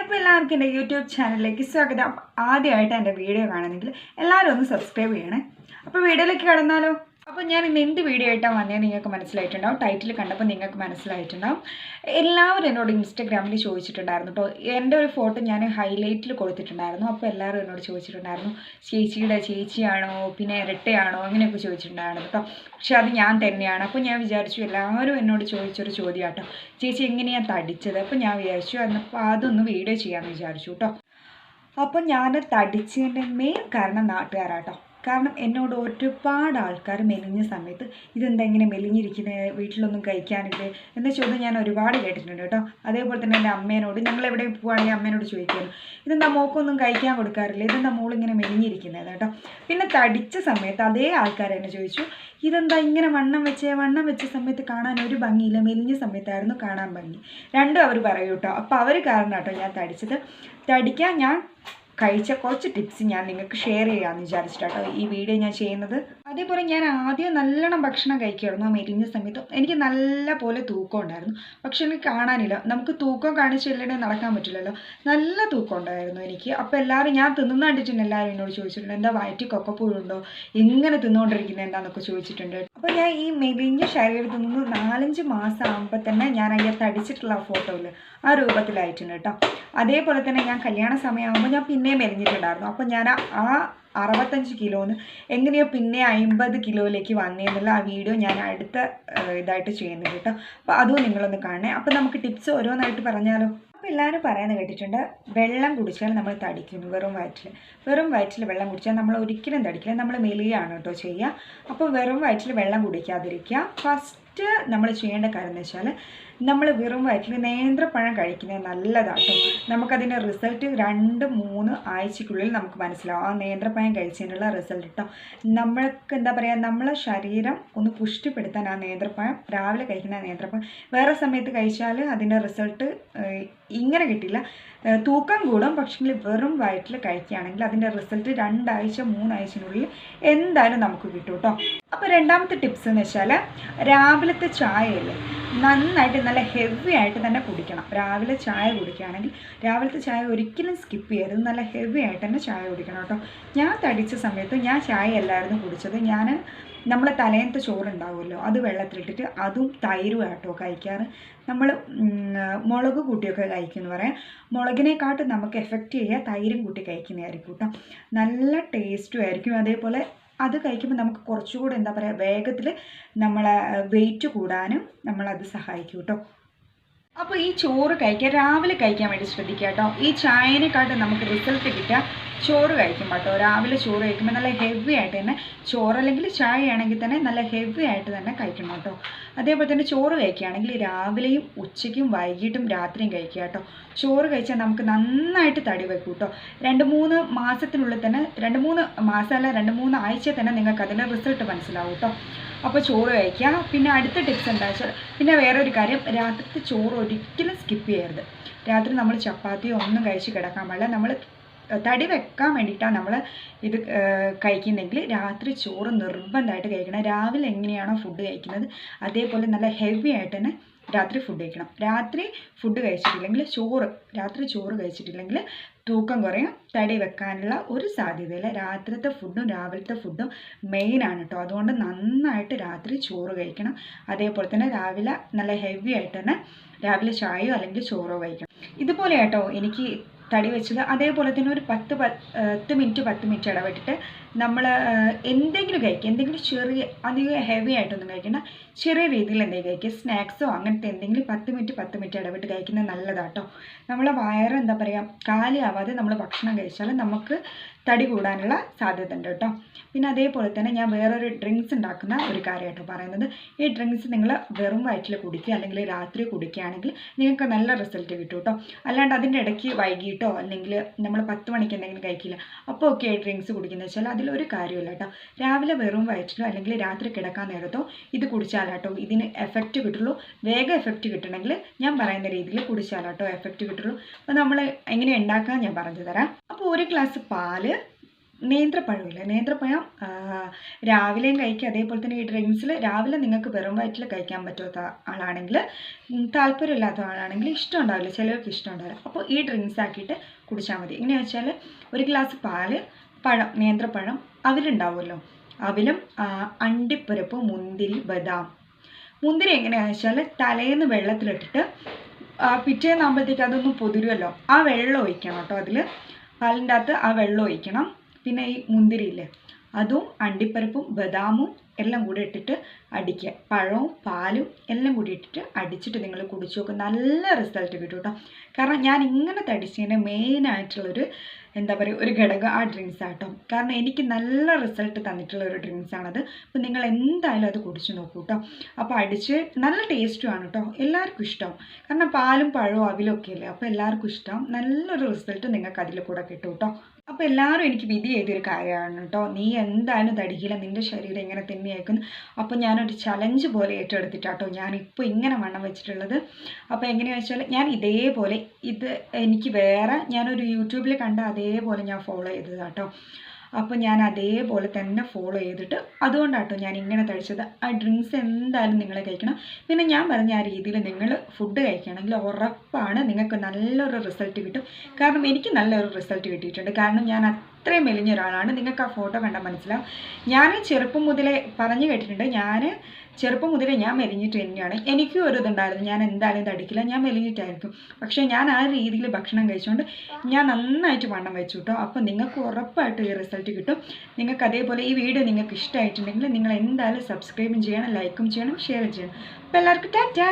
അപ്പോൾ എല്ലാവർക്കും എൻ്റെ യൂട്യൂബ് ചാനലിലേക്ക് സ്വാഗതം. ആദ്യമായിട്ട് എൻ്റെ വീഡിയോ കാണുന്നെങ്കിൽ എല്ലാവരും ഒന്ന് സബ്സ്ക്രൈബ് ചെയ്യണേ. അപ്പോൾ വീഡിയോയിലേക്ക് കടന്നാലോ? അപ്പോൾ ഞാൻ ഇന്ന് എന്ത് വീഡിയോ ആയിട്ടാണ് വന്നത് നിങ്ങൾക്ക് മനസ്സിലായിട്ടുണ്ടാവും. ടൈറ്റിൽ കണ്ടപ്പോൾ നിങ്ങൾക്ക് മനസ്സിലായിട്ടുണ്ടാവും. എല്ലാവരും എന്നോട് ഇൻസ്റ്റാഗ്രാമിൽ ചോദിച്ചിട്ടുണ്ടായിരുന്നു കേട്ടോ. എൻ്റെ ഒരു ഫോട്ടോ ഞാൻ ഹൈലൈറ്റിൽ കൊടുത്തിട്ടുണ്ടായിരുന്നു. അപ്പോൾ എല്ലാവരും എന്നോട് ചോദിച്ചിട്ടുണ്ടായിരുന്നു, ചേച്ചിയുടെ ചേച്ചിയാണോ പിന്നെ ഇരട്ടയാണോ അങ്ങനെയൊക്കെ ചോദിച്ചിട്ടുണ്ടായിരുന്നു കേട്ടോ. പക്ഷെ അത് ഞാൻ തന്നെയാണ്. അപ്പോൾ ഞാൻ വിചാരിച്ചു എല്ലാവരും എന്നോട് ചോദിച്ചൊരു ചോദ്യം കേട്ടോ, ചേച്ചി എങ്ങനെയാണ് തടിച്ചത്. അപ്പോൾ ഞാൻ വിചാരിച്ചു അപ്പോൾ അതൊന്ന് വീഡിയോ ചെയ്യാമെന്ന് വിചാരിച്ചു കേട്ടോ. അപ്പോൾ ഞാൻ തടിച്ചതിൻ്റെ മെയിൻ കാരണം നാട്ടുകാരാട്ടോ. കാരണം എന്നോട് ഒരുപാട് ആൾക്കാർ മെലിഞ്ഞ സമയത്ത് ഇതെന്താ ഇങ്ങനെ മെലിഞ്ഞിരിക്കുന്നത്, വീട്ടിലൊന്നും കഴിക്കാനില്ലേ എന്ന ചോദ്യം ഞാൻ ഒരുപാട് കേട്ടിട്ടുണ്ട് കേട്ടോ. അതേപോലെ തന്നെ എൻ്റെ അമ്മേനോട്, ഞങ്ങൾ എവിടെ പോവുകയാണെങ്കിൽ അമ്മേനോട് ചോദിക്കായിരുന്നു, ഇതെന്താ മോക്കൊന്നും കഴിക്കാൻ കൊടുക്കാറില്ല, ഇതെന്താ മോളിങ്ങനെ മെലിഞ്ഞിരിക്കുന്നത് കേട്ടോ. പിന്നെ തടിച്ച സമയത്ത് അതേ ആൾക്കാർ എന്നെ ചോദിച്ചു, ഇതെന്താ ഇങ്ങനെ വണ്ണം വെച്ച സമയത്ത് കാണാൻ ഒരു ഭംഗിയില്ല, മെലിഞ്ഞ സമയത്തായിരുന്നു കാണാൻ ഭംഗി. രണ്ടും അവർ പറയൂ കേട്ടോ. അപ്പോൾ അവർ കാരണം കേട്ടോ ഞാൻ തടിച്ചത്. തടിക്കാൻ ഞാൻ കഴിച്ച കുറച്ച് ടിപ്സ് ഞാൻ നിങ്ങൾക്ക് ഷെയർ ചെയ്യാമെന്ന് വിചാരിച്ചിട്ടാട്ടോ ഈ വീഡിയോ ഞാൻ ചെയ്യുന്നത്. അതേപോലെ ഞാൻ ആദ്യം നല്ലോണം ഭക്ഷണം കഴിക്കുമായിരുന്നു. മെലിഞ്ഞ സമയത്ത് എനിക്ക് നല്ല പോലെ തൂക്കം ഉണ്ടായിരുന്നു. പക്ഷെ എനിക്ക് കാണാനില്ല. നമുക്ക് തൂക്കം കാണിച്ചില്ലേ നടക്കാൻ പറ്റില്ലല്ലോ. നല്ല തൂക്കം ഉണ്ടായിരുന്നു എനിക്ക്. അപ്പോൾ എല്ലാവരും ഞാൻ തിന്നുന്ന കണ്ടിട്ടുണ്ട്. എല്ലാവരും എന്നോട് ചോദിച്ചിട്ടുണ്ട്, എന്താ വയറ്റിൽ കൊക്കപ്പുഴുണ്ടോ, എങ്ങനെ തിന്നുകൊണ്ടിരിക്കുന്നത് എന്താണെന്നൊക്കെ ചോദിച്ചിട്ടുണ്ട്. അപ്പോൾ ഞാൻ ഈ മെലിഞ്ഞ ശരീരത്തിൽ നിന്ന് 4-5 മാസം ആകുമ്പോൾ തന്നെ ഞാൻ അതിൻ്റെ തടിച്ചിട്ടുള്ള ഫോട്ടോയിൽ ആ രൂപത്തിലായിട്ടുണ്ട് കേട്ടോ. അതേപോലെ തന്നെ ഞാൻ കല്യാണ സമയമാകുമ്പോൾ ഞാൻ പിന്നെയും മെലിഞ്ഞിട്ടുണ്ടായിരുന്നു. അപ്പോൾ ഞാൻ ആ 65 കിലോന്ന് എങ്ങനെയോ പിന്നെ 50 കിലോയിലേക്ക് വന്നേന്നുള്ള ആ വീഡിയോ ഞാൻ അടുത്ത ഇതായിട്ട് ചെയ്യുന്നുണ്ട് കേട്ടോ. അപ്പോൾ അതും നിങ്ങളൊന്ന് കാണണേ. അപ്പോൾ നമുക്ക് ടിപ്സ് ഓരോന്നായിട്ട് പറഞ്ഞാലോ. അപ്പോൾ എല്ലാവരും പറയുന്നത് കേട്ടിട്ടുണ്ട്, വെള്ളം കുടിച്ചാൽ നമ്മൾ തടിക്കുന്നു. വെറും വയറ്റിൽ വെള്ളം കുടിച്ചാൽ നമ്മൾ ഒരിക്കലും തടിക്കില്ല, നമ്മൾ മെലിയാണ് കേട്ടോ ചെയ്യുക. അപ്പോൾ വെറും വയറ്റിൽ വെള്ളം കുടിക്കാതിരിക്കുക. ഫസ്റ്റ് നമ്മൾ ചെയ്യേണ്ട കാര്യം എന്ന് വെച്ചാൽ നമ്മൾ വെറും വയറ്റിൽ നേന്ത്രപ്പഴം കഴിക്കുന്നത് നല്ലതാട്ടോ. നമുക്കതിൻ്റെ റിസൾട്ട് 2-3 ആഴ്ചക്കുള്ളിൽ നമുക്ക് മനസ്സിലാവും. ആ നേന്ത്രപ്പഴം കഴിച്ചതിനുള്ള റിസൾട്ട് കേട്ടോ. നമ്മൾക്ക് എന്താ പറയുക, നമ്മളെ ശരീരം ഒന്ന് പുഷ്ടിപ്പെടുത്താൻ ആ നേന്ത്രപ്പഴം, രാവിലെ കഴിക്കുന്ന നേന്ത്രപ്പഴം വേറെ സമയത്ത് കഴിച്ചാൽ അതിൻ്റെ റിസൾട്ട് ഇങ്ങനെ കിട്ടില്ല. തൂക്കം കൂടും. പക്ഷേ വെറും വയറ്റിൽ കഴിക്കുകയാണെങ്കിൽ അതിൻ്റെ റിസൾട്ട് 2-3 ആഴ്ചയ്ക്കുള്ളിൽ എന്തായാലും നമുക്ക് കിട്ടും കേട്ടോ. അപ്പോൾ രണ്ടാമത്തെ ടിപ്സ് എന്ന് വെച്ചാൽ രാവിലത്തെ ചായയല്ലേ, നന്നായിട്ട് നല്ല ഹെവി ആയിട്ട് തന്നെ കുടിക്കണം. രാവിലെ ചായ കുടിക്കുകയാണെങ്കിൽ രാവിലത്തെ ചായ ഒരിക്കലും സ്കിപ്പ് ചെയ്യരുത്. നല്ല ഹെവി ആയിട്ട് തന്നെ ചായ കുടിക്കണം കേട്ടോ. ഞാൻ തടിച്ച സമയത്ത് ഞാൻ ചായ അല്ലായിരുന്നു കുടിച്ചത്. നമ്മൾ തലേന്നത്തെ ചോറുണ്ടാവുമല്ലോ, അത് വെള്ളത്തിലിട്ടിട്ട് അതും തൈരും ആട്ടോ കഴിക്കാറ്. നമ്മൾ മുളക് കൂട്ടിയൊക്കെ കഴിക്കുമെന്ന് പറയാം. മുളകിനെക്കാട്ടും നമുക്ക് എഫക്റ്റ് ചെയ്യുക തൈരും കൂട്ടി കഴിക്കുന്നതായിരിക്കും കേട്ടോ. നല്ല ടേസ്റ്റും ആയിരിക്കും. അതേപോലെ അത് കഴിക്കുമ്പോൾ നമുക്ക് കുറച്ചുകൂടെ എന്താ പറയുക, വേഗത്തിൽ നമ്മളെ വെയിറ്റ് കൂടാനും നമ്മളത് സഹായിക്കും കേട്ടോ. അപ്പോൾ ഈ ചോറ് രാവിലെ കഴിക്കാൻ വേണ്ടി ശ്രദ്ധിക്കുക കേട്ടോ. ഈ ചായനെക്കാട്ടും നമുക്ക് റിസൾട്ട് കിട്ടുക ചോറ് കഴിക്കുമ്പോൾ കേട്ടോ. രാവിലെ ചോറ് കഴിക്കുമ്പോൾ നല്ല ഹെവി ആയിട്ട് തന്നെ, ചോറല്ലെങ്കിൽ ചായ ആണെങ്കിൽ തന്നെ നല്ല ഹെവി ആയിട്ട് തന്നെ കഴിക്കണം കേട്ടോ. അതേപോലെ തന്നെ ചോറ് കഴിക്കുകയാണെങ്കിൽ രാവിലെയും ഉച്ചയ്ക്കും വൈകിട്ടും രാത്രിയും കഴിക്കുക കേട്ടോ. ചോറ് കഴിച്ചാൽ നമുക്ക് നന്നായിട്ട് തടി വെക്കും കേട്ടോ. 2-3 മാസത്തിനുള്ളിൽ തന്നെ, 2-3 മാസമല്ല 2-3 ആഴ്ച തന്നെ നിങ്ങൾക്ക് അതിൻ്റെ റിസൾട്ട് മനസ്സിലാവും കേട്ടോ. അപ്പോൾ ചോറ് കഴിക്കുക. പിന്നെ അടുത്ത ടിപ്സ് എന്താ വെച്ചാൽ, പിന്നെ വേറൊരു കാര്യം, രാത്രിത്തെ ചോറ് ഒരിക്കലും സ്കിപ്പ് ചെയ്യരുത്. രാത്രി നമ്മൾ ചപ്പാത്തിയോ ഒന്നും കഴിച്ച് കിടക്കാൻ പാടില്ല. നമ്മൾ തടി വെക്കാൻ വേണ്ടിയിട്ടാണ് നമ്മൾ ഇത് കഴിക്കുന്നെങ്കിൽ രാത്രി ചോറ് നിർബന്ധമായിട്ട് കഴിക്കണം. രാവിലെ എങ്ങനെയാണോ ഫുഡ് കഴിക്കുന്നത് അതേപോലെ നല്ല ഹെവി ആയിട്ട് തന്നെ രാത്രി ഫുഡ് കഴിക്കണം. രാത്രി ഫുഡ് കഴിച്ചിട്ടില്ലെങ്കിൽ രാത്രി ചോറ് കഴിച്ചിട്ടില്ലെങ്കിൽ തൂക്കം കുറയും, തടി വെക്കാനുള്ള ഒരു സാധ്യതയില്ല. രാത്രിത്തെ ഫുഡും രാവിലത്തെ ഫുഡും മെയിനാണ് കേട്ടോ. അതുകൊണ്ട് നന്നായിട്ട് രാത്രി ചോറ് കഴിക്കണം. അതേപോലെ തന്നെ രാവിലെ നല്ല ഹെവി ആയിട്ട് തന്നെ രാവിലെ ചായയോ അല്ലെങ്കിൽ ചോറോ കഴിക്കണം. ഇതുപോലെ കേട്ടോ എനിക്ക് തടി വെച്ചത്. അതേപോലെ തന്നെ ഒരു 10 മിനിറ്റ് ഇടവിട്ടിട്ട് നമ്മൾ എന്തെങ്കിലും കഴിക്കുക, എന്തെങ്കിലും ചെറിയ, അധികം ഹെവി ആയിട്ടൊന്നും കഴിക്കേണ്ട, ചെറിയ രീതിയിൽ എന്തെങ്കിലും കഴിക്കുക, സ്നാക്സോ അങ്ങനത്തെ എന്തെങ്കിലും 10 മിനിറ്റ് ഇടവിട്ട് കഴിക്കുന്നത് നല്ലതാട്ടോ. നമ്മളെ വയറ് എന്താ പറയുക, കാലിയാവാതെ നമ്മൾ ഭക്ഷണം കഴിച്ചാൽ നമുക്ക് തടി കൂടാനുള്ള സാധ്യത ഉണ്ട് കേട്ടോ. പിന്നെ അതേപോലെ തന്നെ ഞാൻ വേറൊരു ഡ്രിങ്ക്സ് ഉണ്ടാക്കുന്ന ഒരു കാര്യമായിട്ടോ പറയുന്നത്. ഈ ഡ്രിങ്ക്സ് നിങ്ങൾ വെറും വയറ്റിൽ കുടിക്കുക അല്ലെങ്കിൽ രാത്രി കുടിക്കുകയാണെങ്കിൽ നിങ്ങൾക്ക് നല്ല റിസൾട്ട് കിട്ടും കേട്ടോ. അല്ലാണ്ട് അതിൻ്റെ ഇടയ്ക്ക് വൈകിട്ടോ അല്ലെങ്കിൽ നമ്മൾ 10 മണിക്ക് എന്തെങ്കിലും കഴിക്കില്ല അപ്പോൾ ഒക്കെ ഡ്രിങ്ക്സ് കുടിക്കുന്നത് വെച്ചാൽ അതിലൊരു കാര്യമില്ല കേട്ടോ. രാവിലെ വെറും വയറ്റിലോ അല്ലെങ്കിൽ രാത്രി കിടക്കാൻ നേരത്തോ ഇത് കുടിച്ചാലാട്ടോ ഇതിന് എഫക്റ്റ് കിട്ടുള്ളൂ. വേഗം എഫക്റ്റ് കിട്ടണമെങ്കിൽ ഞാൻ പറയുന്ന രീതിയിൽ കുടിച്ചാലാട്ടോ എഫക്റ്റ് കിട്ടുള്ളൂ. അപ്പോൾ നമ്മൾ എങ്ങനെ ഉണ്ടാക്കാൻ ഞാൻ പറഞ്ഞു തരാം. അപ്പോൾ 1 ഗ്ലാസ് പാല് നേന്ത്രപ്പഴമില്ലേ, നേന്ത്രപ്പഴം രാവിലെയും കഴിക്കുക. അതേപോലെ തന്നെ ഈ ഡ്രിങ്ക്സിൽ രാവിലെ നിങ്ങൾക്ക് വെറും വയറ്റിൽ കഴിക്കാൻ പറ്റാത്ത ആളാണെങ്കിൽ, താല്പര്യമില്ലാത്ത ആളാണെങ്കിൽ ഇഷ്ടം ഉണ്ടാവില്ല, ചിലർക്ക് ഇഷ്ടം ഉണ്ടാവില്ല. അപ്പോൾ ഈ ഡ്രിങ്ക്സ് ആക്കിയിട്ട് കുടിച്ചാൽ മതി. എങ്ങനെയാണെന്ന് വെച്ചാൽ ഒരു ഗ്ലാസ് പാല്, പഴം, നേന്ത്രപ്പഴം, അവിലുണ്ടാവുമല്ലോ, അവിലും അണ്ടിപ്പരിപ്പ്, മുന്തിരി, ബദാം. മുന്തിരി എങ്ങനെയാണെന്ന് വെച്ചാൽ തലേന്ന് വെള്ളത്തിലിട്ടിട്ട് പിറ്റേന്നാകുമ്പോഴത്തേക്ക് അതൊന്ന് പൊതിരുമല്ലോ, ആ വെള്ളം ഒഴിക്കണം കേട്ടോ. അതിൽ പാലിൻ്റെ അകത്ത് ആ വെള്ളം ഒഴിക്കണം. പിന്നെ ഈ മുന്തിരിയില്ലേ, അതും അണ്ടിപ്പരിപ്പും ബദാമും എല്ലാം കൂടി ഇട്ടിട്ട് അടിക്കുക. പഴവും പാലും എല്ലാം കൂടി ഇട്ടിട്ട് അടിച്ചിട്ട് നിങ്ങൾ കുടിച്ചു നോക്കുക. നല്ല റിസൾട്ട് കിട്ടും കേട്ടോ. കാരണം ഞാൻ ഇങ്ങനെ തടിച്ചതിൻ്റെ മെയിനായിട്ടുള്ളൊരു എന്താ പറയുക ഒരു ഘടകം ആ ഡ്രിങ്ക്സ് ആട്ടോ. കാരണം എനിക്ക് നല്ല റിസൾട്ട് തന്നിട്ടുള്ള ഒരു ഡ്രിങ്ക്സാണത്. അപ്പോൾ നിങ്ങൾ എന്തായാലും അത് കുടിച്ച് നോക്കൂ കേട്ടോ. അപ്പോൾ അടിച്ച് നല്ല ടേസ്റ്റുമാണ് കേട്ടോ, എല്ലാവർക്കും ഇഷ്ടം. കാരണം പാലും പഴവും അവിലൊക്കെ അല്ലേ, അപ്പോൾ എല്ലാവർക്കും ഇഷ്ടം. നല്ലൊരു റിസൾട്ട് നിങ്ങൾക്ക് അതിൽ കൂടെ കിട്ടും കേട്ടോ. അപ്പോൾ എല്ലാവരും എനിക്ക് വിധി ചെയ്തൊരു കാര്യമാണ് കേട്ടോ. നീ എന്തായാലും തടിക്കില്ല, നിൻ്റെ ശരീരം ഇങ്ങനെ തന്നെയായിരിക്കും. അപ്പോൾ ഞാനൊരു ചലഞ്ച് പോലെ ഏറ്റെടുത്തിട്ടാട്ടോ ഞാനിപ്പോൾ ഇങ്ങനെ വണ്ണം വെച്ചിട്ടുള്ളത്. അപ്പോൾ എങ്ങനെയാണെന്ന് വെച്ചാൽ ഞാൻ ഇതേപോലെ ഇത് എനിക്ക് വേറെ ഞാനൊരു യൂട്യൂബിൽ കണ്ട അതേപോലെ ഞാൻ ഫോളോ ചെയ്തതാട്ടോ. അപ്പോൾ ഞാൻ അതേപോലെ തന്നെ ഫോളോ ചെയ്തിട്ട് അതുകൊണ്ടാട്ടോ ഞാൻ ഇങ്ങനെ തടിച്ചത്. ആ ഡ്രിങ്ക്സ് എന്തായാലും നിങ്ങൾ കഴിക്കണം. പിന്നെ ഞാൻ പറഞ്ഞ ആ രീതിയിൽ നിങ്ങൾ ഫുഡ് കഴിക്കുകയാണെങ്കിൽ ഉറപ്പാണ് നിങ്ങൾക്ക് നല്ലൊരു റിസൾട്ട് കിട്ടും. കാരണം എനിക്ക് നല്ലൊരു റിസൾട്ട് കിട്ടിയിട്ടുണ്ട്. കാരണം ഞാൻ അത്രയും മെലിഞ്ഞ ഒരാളാണ്. നിങ്ങൾക്ക് ആ ഫോട്ടോ കണ്ടാൽ മനസ്സിലാവും. ഞാൻ ചെറുപ്പം മുതലേ പറഞ്ഞു കേട്ടിട്ടുണ്ട്, ഞാൻ ചെറുപ്പം മുതലേ ഞാൻ മെലിഞ്ഞിട്ട് തന്നെയാണ്. എനിക്കും ഒരു ഇതുണ്ടായിരുന്നു, ഞാൻ എന്തായാലും തടിക്കില്ല, ഞാൻ മെലിഞ്ഞിട്ടായിരിക്കും. പക്ഷേ ഞാൻ ആ രീതിയിൽ ഭക്ഷണം കഴിച്ചുകൊണ്ട് ഞാൻ നന്നായിട്ട് വണ്ണം വെച്ചു കേട്ടോ. അപ്പോൾ നിങ്ങൾക്ക് ഉറപ്പായിട്ടും ഈ റിസൾട്ട് കിട്ടും. നിങ്ങൾക്ക് അതേപോലെ ഈ വീഡിയോ നിങ്ങൾക്ക് ഇഷ്ടമായിട്ടുണ്ടെങ്കിൽ നിങ്ങൾ എന്തായാലും സബ്സ്ക്രൈബും ചെയ്യണം, ലൈക്കും ചെയ്യണം, ഷെയർ ചെയ്യണം. അപ്പോൾ എല്ലാവർക്കും ടാറ്റാ.